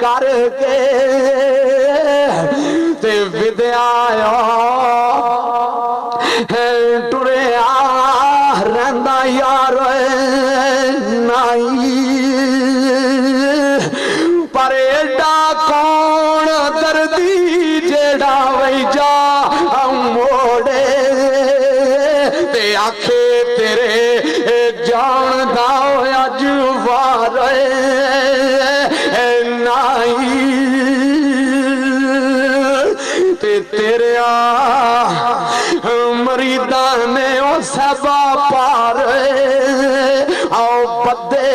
करके ते विद्या टुरिया रहिंदा यार नाई पर एडा कौन दर्दी जेड़ा वही जा मोड़े ते आखे तेरे जानदा अज वार नाई ते तेरिया मरीदा ने ओ सबा पार आओ बदे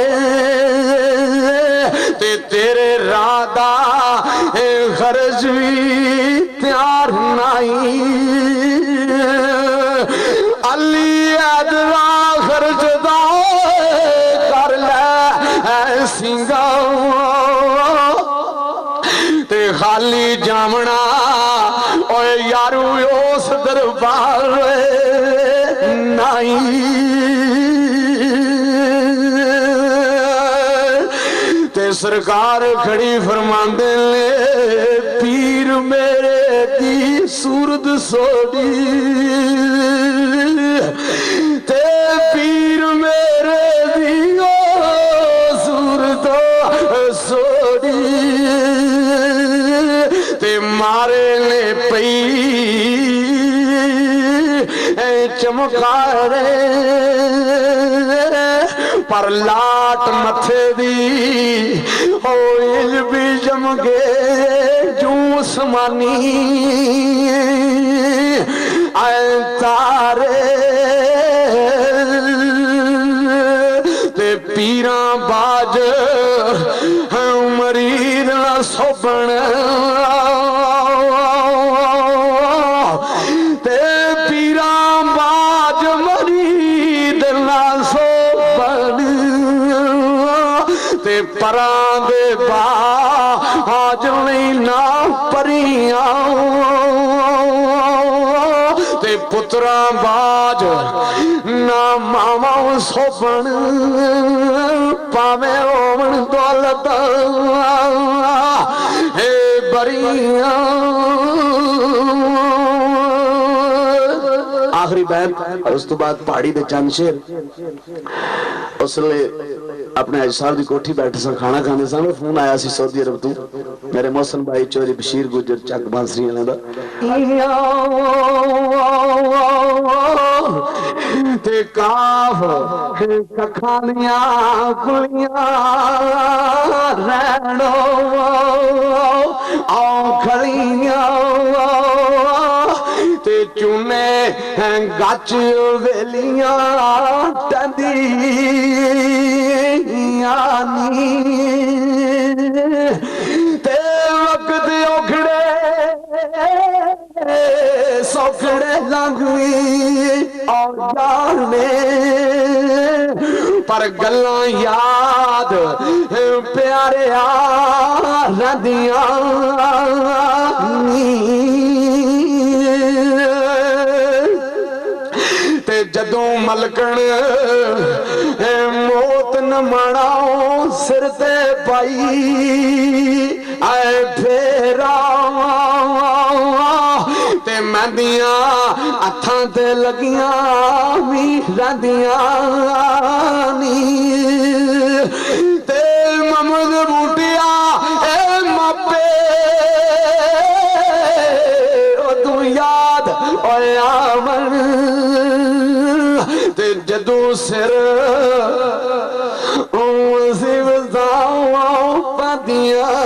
ते तेरे राधा खर्च भी त्यार नाई अली अदला खर्च दा कर ले सिंगा ते खाली जामना ओए यारू उस दरबार नाई ते सरकार खड़ी फरमांदे ने पीर मेरे दी सूरत सोड़ी ते पीर मेरे दी सूरत सोड़ी ते मारे ने पई चमकारे पर लाट मथे दी ओइल भी जमगे जू समानी आए तारे ते पीरा बाज मरीद न सोबन ते पीरा बाज मरीद न सोबन ते परां दे बाज नहीं ना परियां ते पुत्रा बाज ना मामा सोबन पावे ओवन दौलत हे बरियां आखिरी बैन और उस तो बाद पहाड़ी दे चंद शेर उसले अपने अज साहब की कोठी बैठे सन खाना खाने सन फोन आया सी सऊदी अरब तो मेरे मोहसन भाई चौधरी बशीर गुजर चक बांसरी वाले दा ते काफ कखानियां कुलियां रहनो आओ खड़ियां ते चूने गच वेलियां टंदियां ते वक्त औखड़े सौखड़े लंघी और जाने पर गल्लां याद प्यारे रदियां ते जदों मलकण मौत न मनाओ सिर ते पाई आए फेरा ते मेहंदियां हत्थां ते लगियां भी रहिंदियां नी ते महमूद बूटिया ए मापे ओ तू याद ओए आवन ते जदों सिर सिवतां पादियां